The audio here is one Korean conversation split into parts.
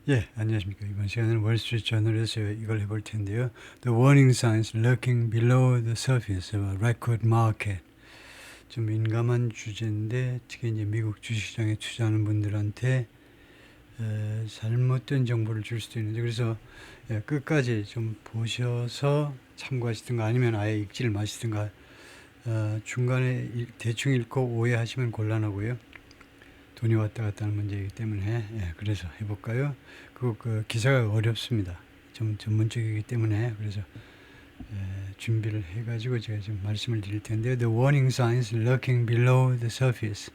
예, 안녕하십니까. 이번 시간에는 월스트리트 저널에서 이걸 해볼 텐데요. The warning signs lurking below the surface of a record market. 좀 민감한 주제인데 특히 이제 미국 주식시장에 투자하는 분들한테 잘못된 정보를 줄 수도 있는데 그래서 끝까지 좀 보셔서 참고하시든가 아니면 아예 읽지를 마시든가 중간에 대충 읽고 오해하시면 곤란하고요. 돈이 왔다 갔다 하는 문제이기 때문에 그래서 해볼까요? 그 기사가 어렵습니다. 좀 전문적이기 때문에 그래서 준비를 해가지고 제가 지금 말씀을 드릴 텐데요. The warning signs lurking below the surface.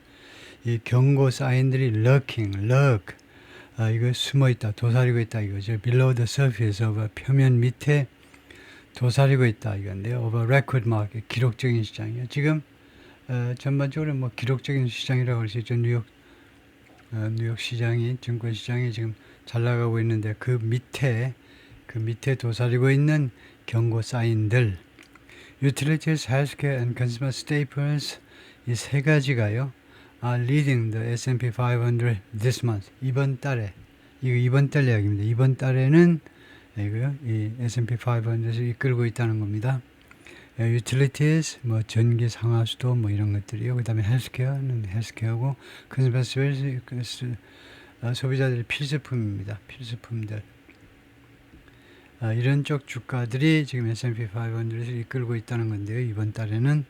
이 경고 사인들이 lurk. 이거 숨어 있다, 도사리고 있다 이거죠. Below the surface of 표면 밑에 도사리고 있다 이건데요. Of a record market 기록적인 시장이요. 지금 전반적으로 뭐 기록적인 시장이라고 할 수 있죠. 뉴욕 시장이 증권 시장이 지금 잘 나가고 있는데 그 밑에 도사리고 있는 경고 사인들 Utilities, Healthcare and Consumer Staples 이 세 가지가요 are leading the S&P 500 this month 이번 달에 이번 달 이야기입니다. 이번 달에는 이거요 이 S&P 500을 이끌고 있다는 겁니다. utilities, 뭐 전기, 상하수도 뭐 이런 것들이요. 그 다음에 헬스케어는 헬스케어고 컨슈머스 소비자들의 필수품입니다. 필수품들. 이런 쪽 주가들이 지금 S&P 500을 이끌고 있다는 건데요. 이번 달에는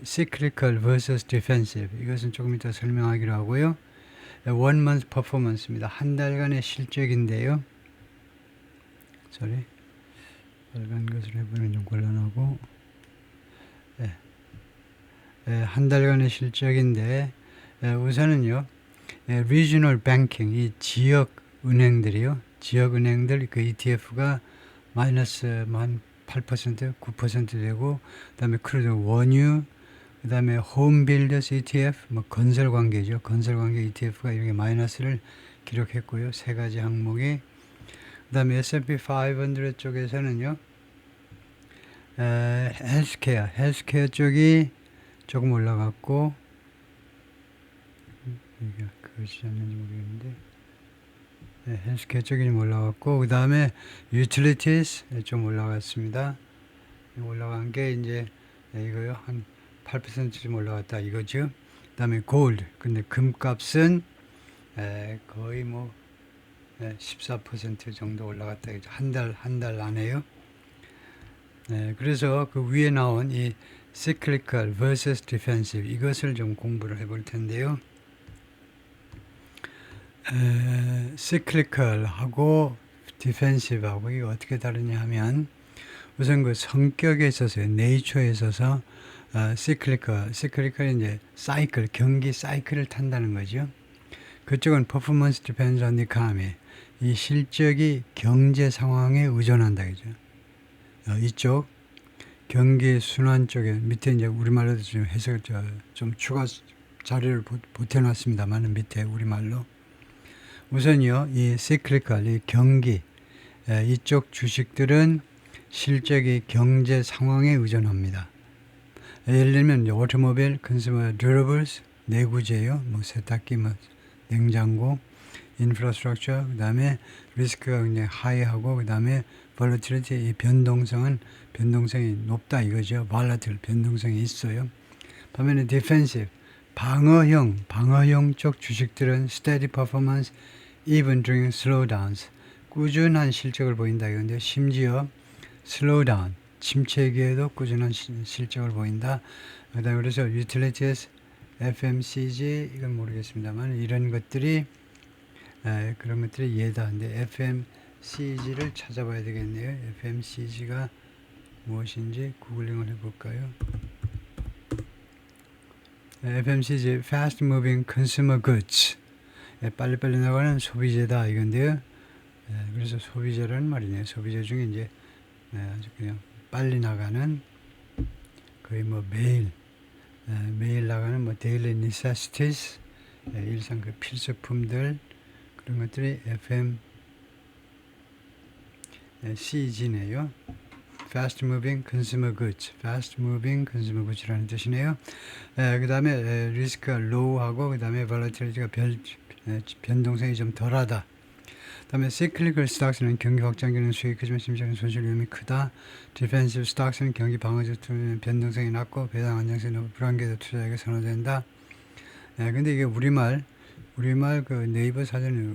cyclical versus defensive. 이것은 조금 이따 설명하기로 하고요. one month performance입니다. 한 달간의 실적인데요. 빨간 것을 해보면 좀 곤란하고 한 달간의 실적인데 우선은요 regional banking 이 지역 은행들이요 지역 은행들 그 ETF가 마이너스 한 8% 9% 되고 그다음에 크루드 원유 그다음에 홈빌더스 ETF 뭐 건설 관계죠 건설 관계 ETF가 이렇게 마이너스를 기록했고요 세 가지 항목이 그다음에 S&P 500 쪽에서는요 헬스케어 쪽이 조금 올라갔고 이게 그것이 않는지 모르겠는데 헬스케어 쪽이 좀 올라갔고 그 다음에 utilities 좀 올라갔습니다. 올라간 게 이제 이거요 한 8%좀 올라갔다 이거죠. 그 다음에 골드 근데 금값은 거의 뭐 14% 정도 올라갔다 한 달 안에요. 그래서 그 위에 나온 이 cyclical versus defensive 이것을 좀 공부를 해볼 텐데요. cyclical하고 defensive하고 이게 어떻게 다르냐 하면 우선 그 성격에 있어서 네이처에 있어서 cyclical이 이제 사이클 경기 사이클을 탄다는 거죠. 그쪽은 performance depends on the economy 이 실적이 경제 상황에 의존한다 그죠. 이쪽 경기 순환 쪽에 밑에 이제 우리말로도 좀 해석을 좀 추가 자료를 보태놨습니다만 밑에 우리말로 우선요 이 시클리컬 이 경기 이쪽 주식들은 실적이 경제 상황에 의존합니다. 예를 들면 오토모빌, 컨슈머 듀러블스, 내구재요, 뭐 세탁기, 뭐 냉장고, 인프라스트럭처, 그 다음에 리스크가 굉장히 하이하고 그 다음에 볼러틸리티 이 변동성이 높다 이거죠. 발라틸 변동성이 있어요. 반면에 디펜시브 방어형 쪽 주식들은 steady performance even during slowdowns 꾸준한 실적을 보인다 이건데 심지어 slowdown 침체기에도 꾸준한 실적을 보인다. 그다음에 그래서 utilities, FMCG 이건 모르겠습니다만 이런 것들이 그런 것들이 예다. 근데 FMCG를 찾아봐야 되겠네요. FMCG가 무엇인지 구글링을 해볼까요? FMCG, Fast Moving Consumer Goods. 빨리빨리 나가는 소비재다 이건데요. 그래서 소비재라는 말이네요. 소비재 중에 이제 아주 그냥 빨리 나가는 거의 뭐 매일 나가는 뭐 daily necessities, 일상 그 필수품들 그런 것들이 FMCG네요. fast moving consumer goods, fast moving consumer goods라는 뜻이네요. 그 다음에 리스크가 low하고 그 다음에 volatility가 변동성이 좀 덜하다. 그 다음에 cyclical stocks는 경기 확장기는 수익이 크지만 심리적인 손실 위험이 크다. defensive stocks는 경기 방어적 투자는 변동성이 낮고 배당 안정성이 높고 불안개도 투자에게 선호된다. 근데 이게 우리말 그 네이버 사전에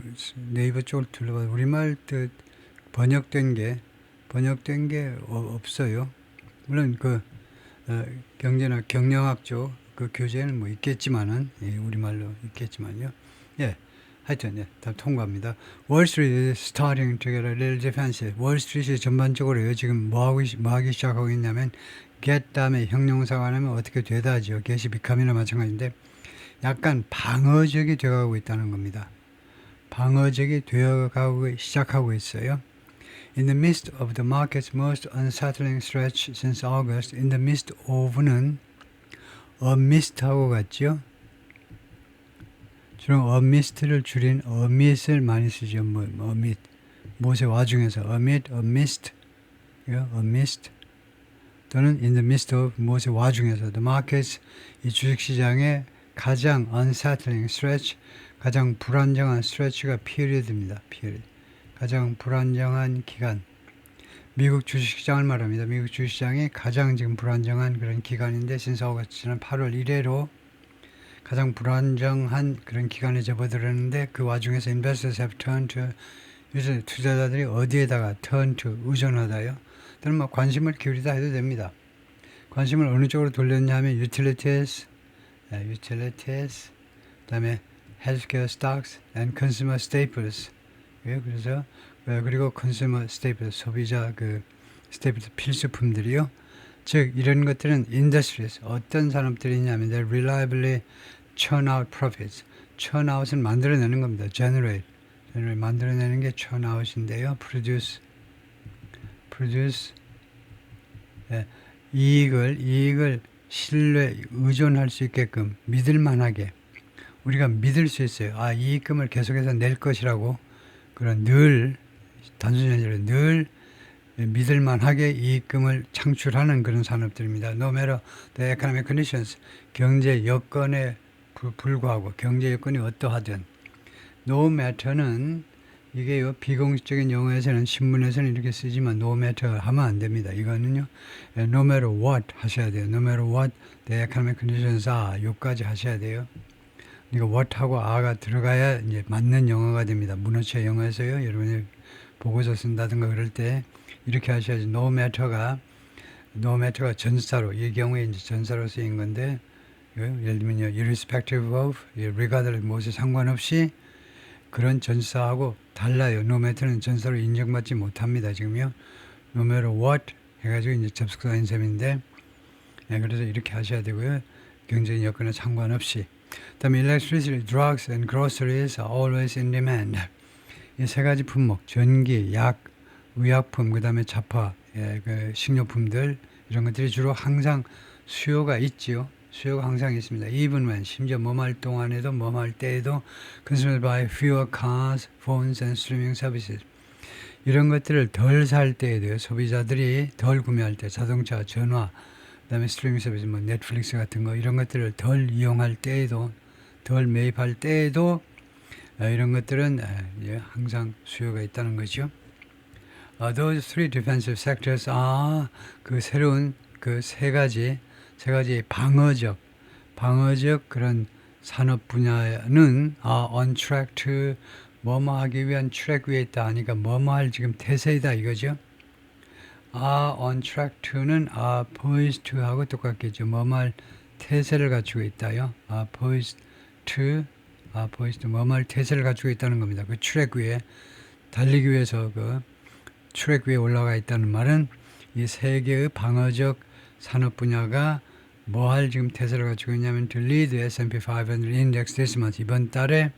네이버 쪽을 둘러봐도 우리말 뜻 번역된 게 없어요. 물론 그 경제나 경영학 쪽 그 교재는 뭐 있겠지만은 우리말로 있겠지만요. 하여튼 다 통과합니다. 월스트리트 is starting to get a little defensive. 월스트리트이 전반적으로요. 지금 뭐 하기 시작하고 있냐면 get 다음에 형용사가 하면 어떻게 되다죠. get이 become이나 마찬가지인데 약간 방어적이 되어가고 있다는 겁니다. 방어적이 되어가고 시작하고 있어요. In the midst of the market's most unsettling stretch since August, in the midst of는 amidst하고 같죠? 주로 amidst를 줄인 amid을 많이 쓰죠. amid. 무엇의 와중에서 amidst, amidst 또는 in the midst of 무엇의 와중에서 the markets, 이 주식시장의 가장 unsettling stretch, 가장 불안정한 stretch가 period입니다. period. 가장 불안정한 기간. 미국 주식시장을 말합니다. 미국 주식시장이 가장 지금 불안정한 그런 기간인데 since August는 8월 이래로 가장 불안정한 그런 기간에 접어들었는데 그 와중에서 investors have turned to 요새 투자자들이 어디에다가 turn to 의존하다요. 또는 뭐 관심을 기울이다 해도 됩니다. 관심을 어느 쪽으로 돌렸냐면 utilities, 그다음에 healthcare stocks and consumer staples. 그래서 그리고 consumer staples 소비자 그 staples 필수품들이요. 즉 이런 것들은 industries 어떤 산업들이냐면 they reliably churn out profits. churn out은 만들어내는 겁니다. generate 만들어내는 게 churn out인데요. produce 이익을 신뢰 의존할 수 있게끔 믿을만하게 우리가 믿을 수 있어요. 이익금을 계속해서 낼 것이라고 그런 늘 단순히 아니라 늘 믿을만하게 이익금을 창출하는 그런 산업들입니다. No matter the economic conditions, 경제 여건에 불구하고 경제 여건이 어떠하든 no matter는 이게요 비공식적인 용어에서는 신문에서는 이렇게 쓰지만 no matter 하면 안 됩니다. 이거는요 no matter what 하셔야 돼요. No matter what the economic conditions are 요까지 하셔야 돼요. 이거 what하고 are가 들어가야 이제 맞는 영어가 됩니다. 문어체 영어에서요 여러분이 보고서 쓴다든가 그럴 때 이렇게 하셔야지. no matter가 전사로 이 경우에 이제 전사로 쓰인 건데 예를 들면요 irrespective of regardless 무엇에 상관없이 그런 전사하고 달라요. no matter는 전사로 인정받지 못합니다. 지금요 no matter what 해가지고 이제 접속사인 셈인데 그래서 이렇게 하셔야 되고요. 경제적 여건에 상관없이. 그다음에 electricity, drugs and groceries are always in demand. 이 세 가지 품목, 전기, 약, 의약품, 그 다음에 자파, 그 식료품들 이런 것들이 주로 항상 수요가 있지요. 수요가 항상 있습니다. even when 심지어 뭐할 동안에도 뭐할 때에도 consumed by fewer cars, phones and streaming services. 이런 것들을 덜 살 때에도요. 소비자들이 덜 구매할 때 자동차, 전화, 그다음에 스트리밍 서비스 뭐 넷플릭스 같은 거 이런 것들을 덜 이용할 때에도 덜 매입할 때에도 이런 것들은 항상 수요가 있다는 거죠. Those three defensive sectors are 그 새로운 그 세 가지 방어적 그런 산업 분야는 on track to 뭐뭐 하기 위한 트랙 위에 있다 하니까 뭐뭐 할 지금 태세이다 이거죠. on track to는 poised to 하고 똑같겠죠. 뭐뭐 할 태세를 갖추고 있다요. poised to 뭐뭐 할 태세를 갖추고 있다는 겁니다. 그 트랙 위에 달리기 위해서 그 트랙 위에 올라가 있다는 말은 이 세 개의 방어적 산업 분야가 뭐 할 지금 태세를 갖추고 있냐면 to lead the S&P 500 index this month. 이번 달에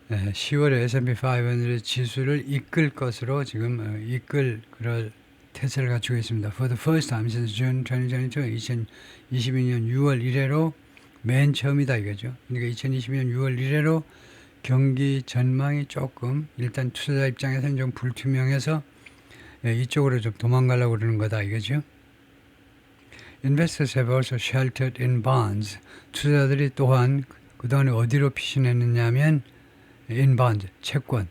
10월에 S&P 500 지수를 이끌 것으로 지금 그럴 태세를 갖추고 있습니다. For the first time since June 2022, 2022년 6월 이래로 맨 처음이다 이거죠. 그러니까 2022년 6월 이래로 경기 전망이 조금 일단 투자자 입장에서는 좀 불투명해서 이쪽으로 좀 도망가려고 그러는 거다 이거죠. Investors have also sheltered in bonds. 투자자들이 또한 그동안에 어디로 피신했느냐면 in bond, 채권.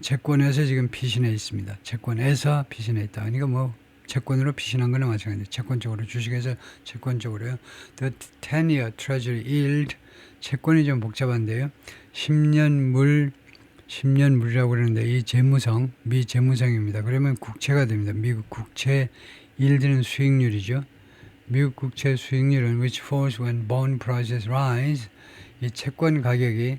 채권에서 지금 피신해 있습니다. 채권에서 피신해 있다. 그러니까 뭐 채권으로 피신한 거나 마찬가지입니다. 채권 쪽으로, 주식에서 채권 쪽으로요. The 10-year treasury yield, 채권이 좀 복잡한데요. 10년물이라고 그러는데 이 재무성, 미 재무성입니다. 그러면 국채가 됩니다. 미국 국채 yield는 수익률이죠. 미국 국채 수익률은 which falls when bond prices rise. 이 채권 가격이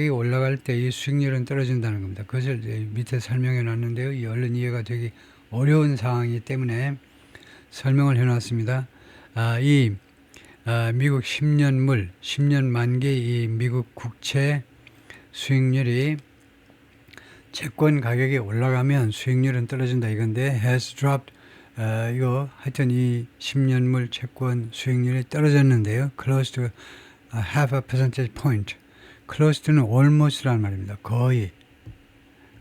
올라갈 때 이 수익률은 떨어진다는 겁니다. 그것을 밑에 설명해 놨는데요. 이 얼른 이해가 되기 어려운 상황이기 때문에 설명을 해 놨습니다. 미국 10년 만기 이 미국 국채 수익률이 채권 가격이 올라가면 수익률은 떨어진다 이건데 has dropped. 이거 하여튼 이 10년물 채권 수익률이 떨어졌는데요. close to half a percentage point. close to는 almost라는 말입니다. 거의.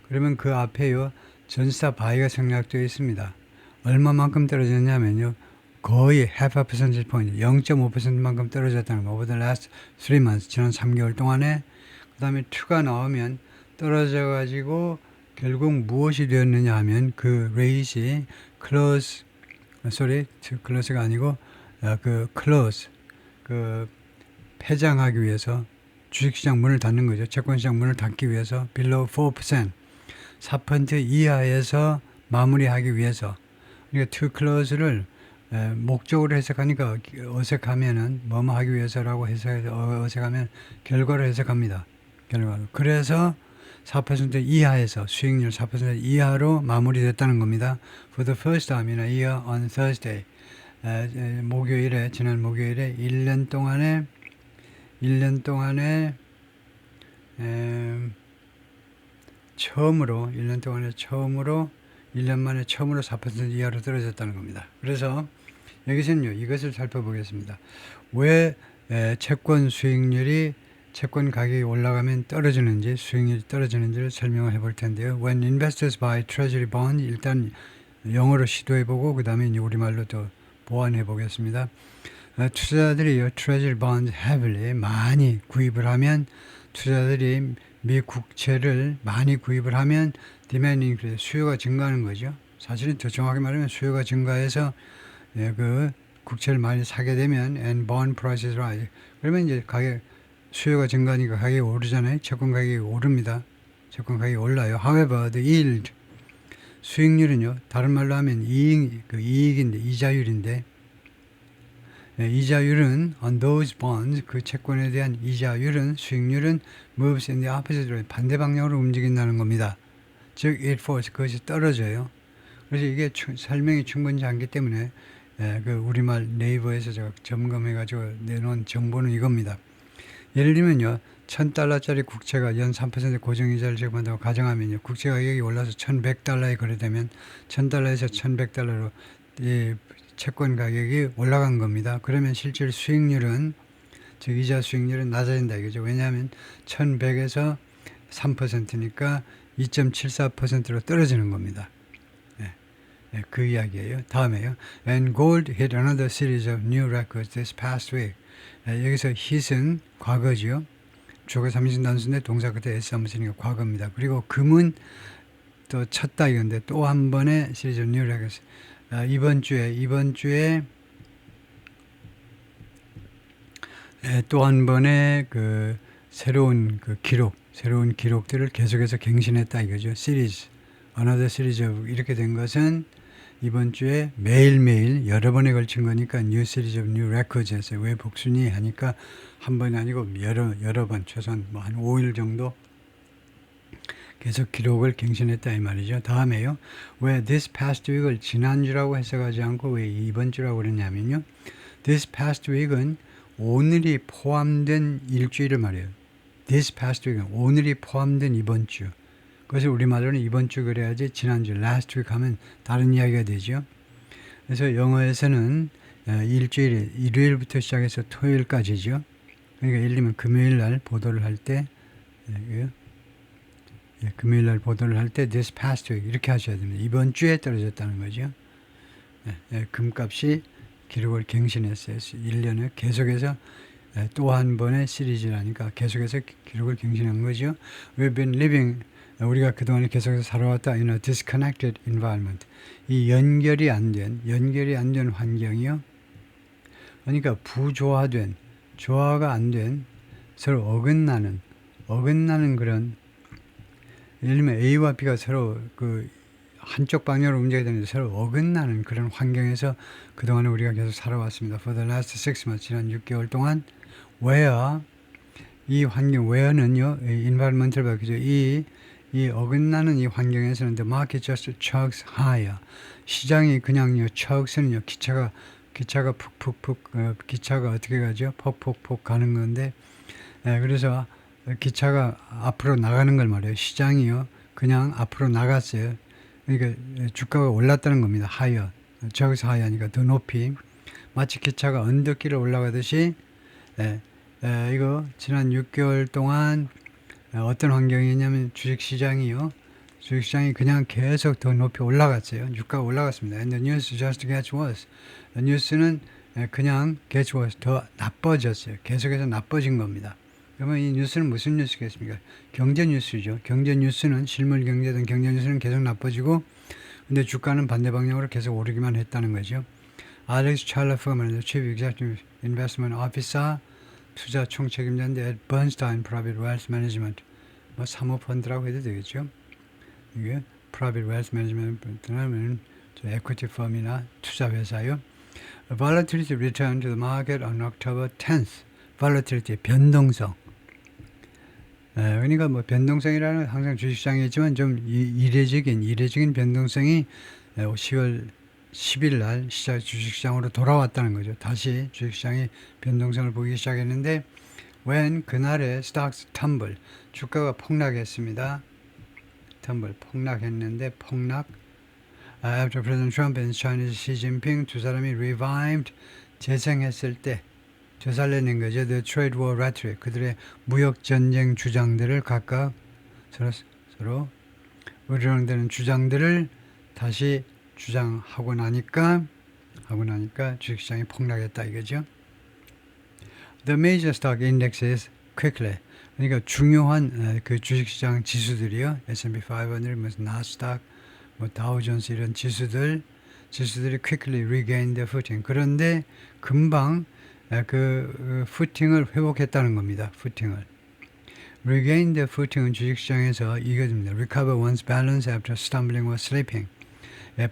그러면 그 앞에요. 전사 바이가 생략되어 있습니다. 얼마만큼 떨어졌냐면요. 거의 half a percentage point, 0.5%만큼 떨어졌다는 거. over the last 3 months, 지난 3개월 동안에. 그 다음에 2가 나오면 떨어져 가지고 결국 무엇이 되었느냐 하면 그 레이시 close가 아니고 close, 폐장하기 위해서 주식시장 문을 닫는 거죠. 채권시장 문을 닫기 위해서 below 4%, 4% 이하에서 마무리하기 위해서. 그러니까 to close를 목적으로 해석하니까 어색하면은 뭐뭐 하기 위해서라고 어색하면 결과로 해석합니다. 결과로. 그래서 4% 이하에서 수익률 4% 이하로 마무리됐다는 겁니다. For the first time in a year on Thursday. 지난 목요일에 1년 동안에 처음으로 1년 만에 처음으로 4% 이하로 떨어졌다는 겁니다. 그래서 여기서는요, 이것을 살펴보겠습니다. 왜 채권 가격이 올라가면 떨어지는지, 수익률이 떨어지는지를 설명을 해볼 텐데요. When investors buy treasury bond, 일단 영어로 시도해보고 그 다음에 우리말로 또 보완해 보겠습니다. 투자자들이 treasury bond heavily 많이 구입을 하면, 투자자들이 미 국채를 많이 구입을 하면 demand increase, 수요가 증가하는 거죠. 사실은 더 정확히 말하면 수요가 증가해서 그 국채를 많이 사게 되면 and bond prices rise. 그러면 이제 수요가 증가하니까 가격이 오르잖아요. 채권 가격이 오릅니다. 채권 가격이 올라요. However, the yield, 수익률은요, 다른 말로 하면 이익인데, 이자율인데, 이자율은 on those bonds, 그 채권에 대한 이자율은, 수익률은 moves in the opposite direction, 반대 방향으로 움직인다는 겁니다. 즉, it falls, 그것이 떨어져요. 그래서 이게 설명이 충분치 않기 때문에 우리말 네이버에서 제가 점검해가지고 내놓은 정보는 이겁니다. 예를 들면요, $1,000짜리 국채가 연 3% 고정이자를 지급한다고 가정하면요, 국채 가격이 올라서 $1,100에 거래되면 $1,000에서 $1,100로 이 채권 가격이 올라간 겁니다. 그러면 실질 수익률은, 즉 이자 수익률은 낮아진다 이거죠. 왜냐하면 1,100에서 3%니까 2.74%로 떨어지는 겁니다. 그 이야기예요. 다음에요. And gold hit another series of new records this past week. 여기서 hit은 과거죠. 주어가 3인칭 단수인데 동사 끝에 s 한번 쓰니까 과거입니다. 그리고 금은 또 쳤다 이건데 또 한 번의 시리즈 of new records. 이번 주에 또 한 번의 새로운 기록들을 계속해서 갱신했다 이거죠. series, another series of, 이렇게 된 것은 이번 주에 매일매일 여러 번에 걸친 거니까 new series of new records 했어요. 왜 복순이 하니까 한 번이 아니고 여러 번, 최소한 한 5일 정도 계속 기록을 갱신했다 이 말이죠. 다음에요. 왜 this past week을 지난주라고 해석하지 않고 왜 이번 주라고 그러냐면요. this past week은 오늘이 포함된 일주일을 말해요. this past week은 오늘이 포함된 이번 주. 그것을 우리말로는 이번 주 그래야지 지난주 last week 하면 다른 이야기가 되죠. 그래서 영어에서는 일주일이 일요일부터 시작해서 토요일까지죠. 그러니까 예를 들면 금요일 날 보도를 할 때 금요일 날 보도를 할 때 this past week 이렇게 하셔야 됩니다. 이번 주에 떨어졌다는 거죠. 금값이 기록을 갱신했어요. 1년에 계속해서 또 한 번의 시리즈라니까 계속해서 기록을 갱신한 거죠. We've been living 우리가 그동안에 계속해서 살아왔다 in a disconnected environment. 이 연결이 안 된 환경이요. 그러니까 부조화된, 조화가 안 된, 서로 어긋나는 그런, 예를 들면 A와 B가 서로 그 한쪽 방향으로 움직여야 되는데 서로 어긋나는 그런 환경에서 그동안에 우리가 계속 살아왔습니다. For the last 6 months, 지난 6개월 동안, where, 이 환경, where는요, environmental 바뀌죠. 이 어긋나는 이 환경에서는 the market just chugs higher. 시장이 그냥요, chugs는요, 기차가 푹푹푹, 기차가 어떻게 가죠? 폭폭폭 가는 건데, 그래서 기차가 앞으로 나가는 걸 말해요. 시장이요, 그냥 앞으로 나갔어요. 그러니까 주가가 올랐다는 겁니다. higher. chugs higher니까 더 높이. 마치 기차가 언덕길을 올라가듯이, 이거 지난 6개월 동안 어떤 환경이냐면 주식시장이 그냥 계속 더 높이 올라갔어요. 주가가 올라갔습니다. And the news just gets worse. 뉴스는 그냥 gets worse, 더 나빠졌어요. 계속해서 나빠진 겁니다. 그러면 이 뉴스는 무슨 뉴스겠습니까? 경제 뉴스죠. 경제 뉴스는 실물 경제든 경제 뉴스는 계속 나빠지고, 근데 주가는 반대 방향으로 계속 오르기만 했다는 거죠. 알렉스 찰러프먼, Chief Executive Investment Officer, 투자 총책임자인데 at Bernstein Private Wealth Management, 뭐 사모펀드라고 해도 되겠죠. 이게 Private Wealth Management는 에퀴티 펌이나 투자 회사요. Volatility returned to the market on October 10th. Volatility 변동성. 그러니까 뭐 변동성이라는 항상 주식시장에 있지만 좀 이례적인 변동성이 10월 10일 날 주식시장으로 돌아왔다는 거죠. 다시 주식시장이 변동성을 보이기 시작했는데, when 그날에 stocks tumble, 주가가 폭락했습니다. 폭락했는데 after President Trump and Chinese Xi Jinping 두 사람이 revived, 재생했을 때 되살려낸 거죠. The trade war rhetoric, 그들의 무역 전쟁 주장들을 각각 서로 의료되는 주장들을 다시 주장하고 나니까 주식시장이 폭락했다 이거죠. The major stock indexes quickly, 그러니까 중요한 그 주식시장 지수들이요, S&P 500, 무슨 나스닥, 뭐 다우존스 이런 지수들이 quickly regained their footing. 그런데 금방 그 footing을 회복했다는 겁니다. regain their footing은 주식시장에서 이거입니다. recover one's balance after stumbling or slipping.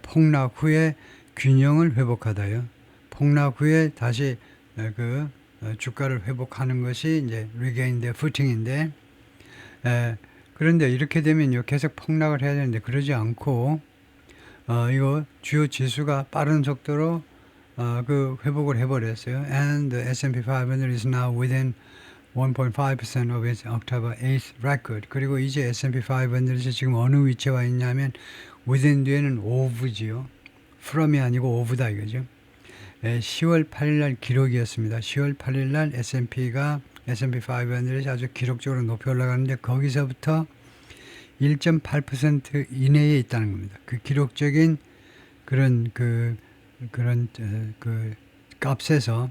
폭락 후에 균형을 회복하다요. 폭락 후에 다시 그 주가를 회복하는 것이 이제 regain their footing인데, 그런데 이렇게 되면요, 계속 폭락을 해야 되는데 그러지 않고 이거 주요 지수가 빠른 속도로 그 회복을 해버렸어요. And the S&P 500 is now within 1.5% of its October 8th record. 그리고 이제 S&P 500이 지금 어느 위치에 와 있냐면 within 뒤에는 of지요. from이 아니고 of다 이거죠. 10월 8일 날 기록이었습니다. 10월 8일 날 S&P 500이 아주 기록적으로 높이 올라가는데 거기서부터 1.8% 이내에 있다는 겁니다. 그 기록적인 그런 값에서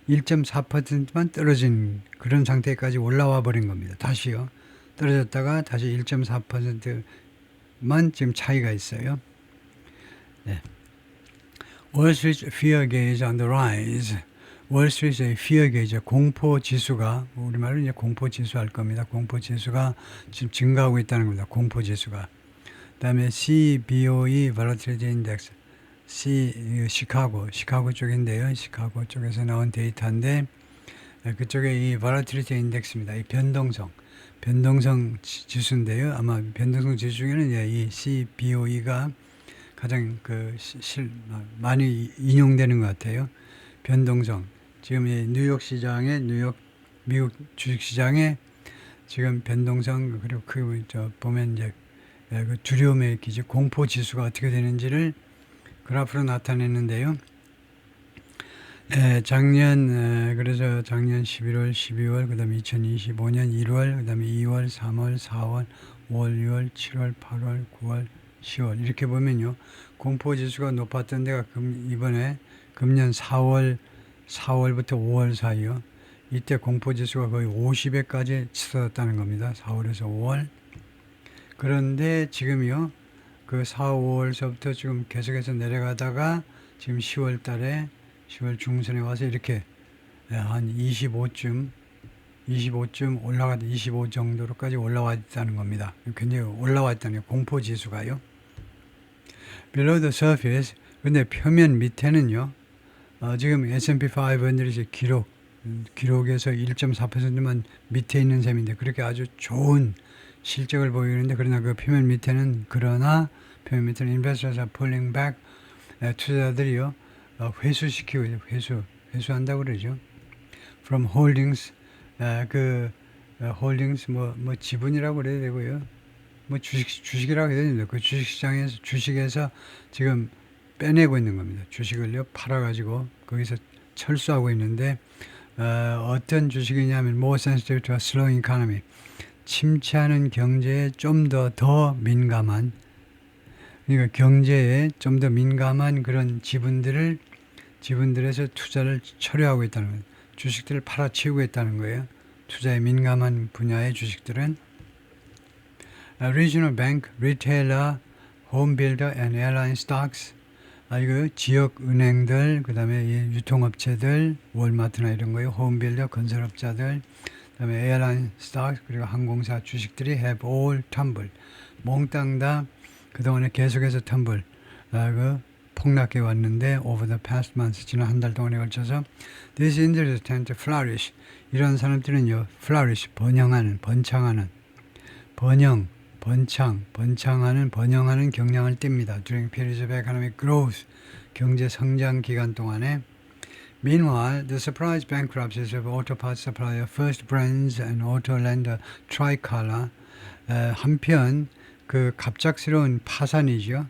1.4%만 떨어진 그런 상태까지 올라와 버린 겁니다. 다시요. 떨어졌다가 다시 1.4%만 지금 차이가 있어요. 네. Wall Street Fear Gauge on the rise. 월스트리트의 Fear Gauge, 공포 지수가, 우리말로 이제 공포 지수 할 겁니다. 공포 지수가 지금 증가하고 있다는 겁니다. 공포 지수가. 그다음에 CBOE Volatility Index. 시카고 쪽인데요. 시카고 쪽에서 나온 데이터인데, 그쪽에 이 Volatility Index입니다. 이 변동성 지수인데요. 아마 변동성 지수 중에는 이 CBOE가 가장 많이 인용되는 것 같아요. 변동성. 지금 이 뉴욕 미국 주식 시장에 지금 변동성, 그리고 보면 이제 그 두려움의 기지, 공포 지수가 어떻게 되는지를 그래프로 나타냈는데요. 그래서 작년 11월, 12월, 그 다음에 2025년 1월, 그 다음에 2월, 3월, 4월, 5월, 6월, 7월, 8월, 9월, 10월. 이렇게 보면요. 공포지수가 높았던 데가 이번에 금년 4월부터 5월 사이요. 이때 공포지수가 거의 50에까지 치솟았다는 겁니다. 4월에서 5월. 그런데 지금요. 그 4, 5월서부터 지금 계속해서 내려가다가 지금 10월 달에 10월 중순에 와서 이렇게 한 25쯤 올라가 25 정도로까지 올라와 있다는 겁니다. 굉장히 올라와 있다는 게 공포 지수가요. Below the surface, 근데 표면 밑에는요. 지금 S&P 500이 기록에서 1.4%만 밑에 있는 셈인데 그렇게 아주 좋은 실적을 보이는데 그러나 그 표면 밑에는 investors are pulling back, 투자자들이요. 회수시키고 회수한다고 그러죠. From holdings, holdings 뭐 지분이라고 그래야 되고요. 뭐 주식이라고 해야 되는데 그 주식에서 지금 빼내고 있는 겁니다. 주식을요 팔아가지고 거기서 철수하고 있는데 어떤 주식이냐면 more sensitive to a slowing economy, 침체하는 경제에 좀 더 민감한, 그러니까 경제에 좀 더 민감한 그런 지분들에서 투자를 처리하고 있다는 거예요. 주식들을 팔아치우고 있다는 거예요. 투자에 민감한 분야의 주식들은 regional bank, retailer, home builder and airline stocks. 이거 지역 은행들, 그 다음에 유통업체들, 월마트나 이런 거요. 홈 빌더, 건설업자들, 그 다음에 에어라인 스톡, 그리고 항공사 주식들이 have all tumbled. 몽땅 다 그동안에 계속해서 tumble, 폭락해 왔는데 over the past months, 지난 한 달 동안에 걸쳐서 these industries tend to flourish. 이런 사람들은요, flourish, 번창하는 경향을 띱니다. During periods of economic growth, 경제 성장 기간 동안에. Meanwhile, the surprise bankruptcies of auto parts supplier First Brands and auto lender Tricolor, 한편 그 갑작스러운 파산이죠.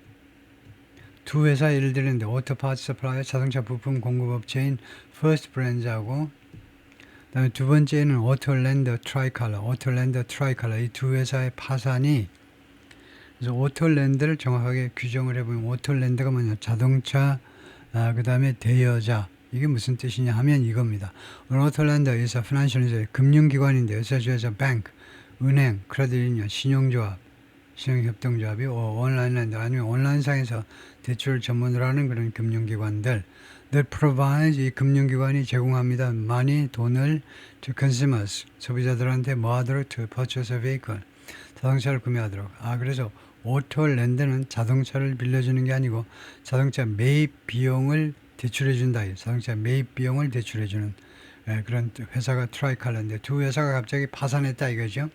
두 회사 예를 들는데 오토 파츠 서플라이어 자동차 부품 공급업체인 First Brands하고 그다음에 두 번째는 오토랜더 트라이컬러 이 두 회사의 파산이, 그래서 오토랜드를 정확하게 규정을 해보면 오토랜드가 뭐냐, 자동차, 그 다음에 대여자, 이게 무슨 뜻이냐 하면 이겁니다. 오토랜드 is a financial institution, 금융기관인데요. such as a bank, 은행, 크레딧 유니언, 신용협동조합이 온라인랜드 아니면 온라인상에서 대출 전문으로 하는 그런 금융기관들 that provides, 이 금융기관이 제공합니다. 많이 돈을 to consumers, 소비자들한테 뭐 하도록 to purchase a vehicle, 자동차를 구매하도록. 그래서 오토랜드는 자동차를 빌려주는 게 아니고 자동차 매입 비용을 대출해준다. 자동차 매입 비용을 대출해주는 그런 회사가 트라이칼러인데 두 회사가 갑자기 파산했다 이거죠.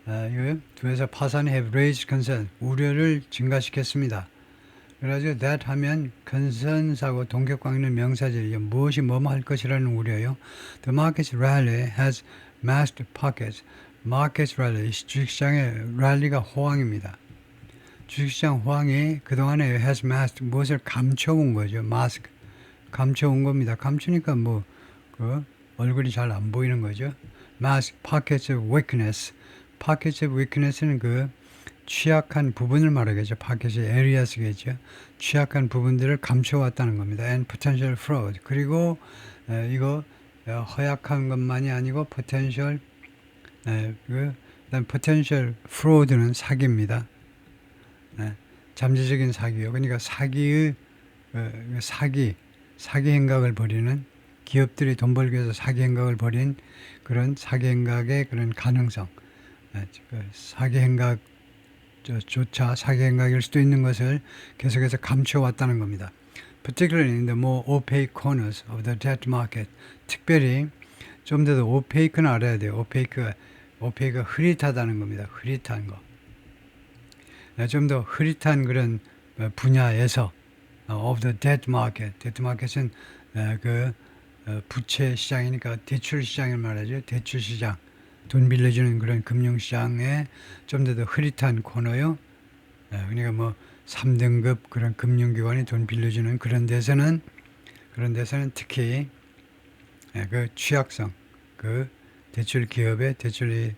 이거 두 회사 파산이 have raised concern, 우려를 증가시켰습니다. 그래가지고 that 하면 concerns하고 동격광이는 명사절이죠. 무엇이 뭐뭐 할 것이라는 우려요. The market's rally has masked pockets. 마켓 랠리, 주식시장의 랠리가 호황입니다. 주식시장 호황이 그동안에 has masked, 무엇을 감춰온 거죠. mask, 감춰온 겁니다. 감추니까 얼굴이 잘 안 보이는 거죠. mask, pockets of weakness. pockets of weakness는 그 취약한 부분을 말하겠죠. pocket이 areas겠죠. 취약한 부분들을 감춰왔다는 겁니다. and potential fraud. 그리고 이거 허약한 것만이 아니고 potential, 그다음 potential fraud는 사기입니다. 잠재적인 사기요. 그러니까 사기 행각을 벌이는, 기업들이 돈 벌기 위해서 사기 행각을 벌인 그런 사기 행각의 그런 가능성, 사기 행각조차 사기 행각일 수도 있는 것을 계속해서 감춰왔다는 겁니다. Particularly in the more opaque corners of the debt market. 특별히 좀 더 opaque는 알아야 돼요. opaque가 흐릿하다는 겁니다. 흐릿한 거. 좀 더 흐릿한 그런 분야에서 of the debt market. debt market은 부채 시장이니까 대출 시장을 말하죠. 대출 시장. 돈 빌려주는 그런 금융시장에 좀 더 흐릿한 코너요. 그러니까 3등급 그런 금융기관이 돈 빌려주는 그런 데서는 그런 데서는 특히 그 취약성, 그 대출 기업의 대출이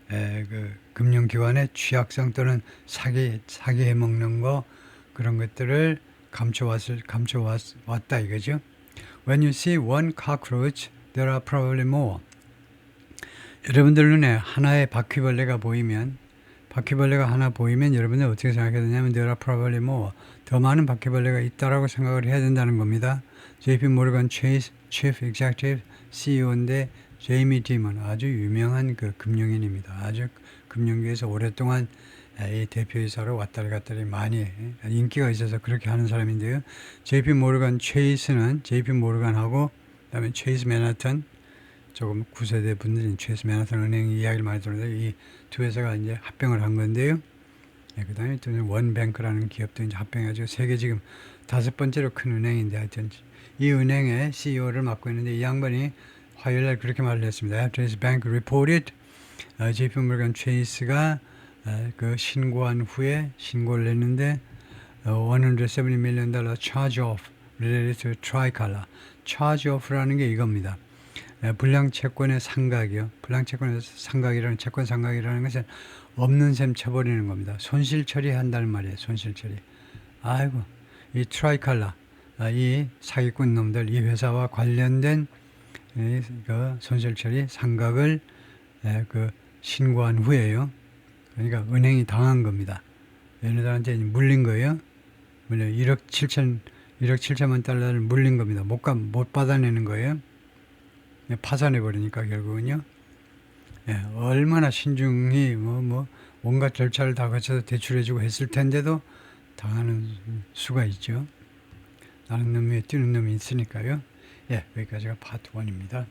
그 금융기관의 취약성 또는 사기해 먹는 거 그런 것들을 감춰왔다 이거죠. When you see one cockroach, there are probably more. 여러분들 눈에 하나의 바퀴벌레가 하나 보이면 여러분들 어떻게 생각해야 되냐면 there are probably more. 더 많은 바퀴벌레가 있다라고 생각을 해야 된다는 겁니다. JP 모르건 체이스 Chief Executive CEO인데 제이미 디먼 아주 유명한 그 금융인입니다. 아주 금융계에서 오랫동안 이 대표이사로 왔다리 갔다리 많이 인기가 있어서 그렇게 하는 사람인데요. JP 모르건 체이스는 JP 모르건하고 그다음에 체이스 맨하튼 조금 9세대 분들인 체이스 맨하튼 은행 이야기를 많이 들었는데 이 두 회사가 이제 합병을 한 건데요. 그다음에 또 원뱅크라는 기업도 이제 합병해가지고 세계 지금 5번째로 큰 은행인데 하여튼 이 은행의 CEO를 맡고 있는데 이 양반이 화요일날 그렇게 말을 했습니다. After his bank reported, JP Morgan Chase가 그 신고한 후에 신고를 했는데 $170 million charge off related to Tricolor. charge off라는 게 이겁니다. 불량 채권의 상각이요. 불량 채권의 상각이라는 채권 상각이라는 것은 없는 셈 쳐버리는 겁니다. 손실 처리한다는 말이에요. 손실 처리. 아이고 이 트라이칼라 이 사기꾼 놈들 이 회사와 관련된 그 손실 처리 상각을 그 신고한 후에요. 그러니까 은행이 당한 겁니다. 얘네들한테 물린 거예요. 물려 1억 7천만 달러를 물린 겁니다. 못 받아내는 거예요. 파산해 버리니까 결국은요. 얼마나 신중히 온갖 절차를 다 거쳐서 대출해주고 했을 텐데도 당하는 수가 있죠. 나는 놈 위에 뛰는 놈이 있으니까요. 여기까지가 파트 1입니다.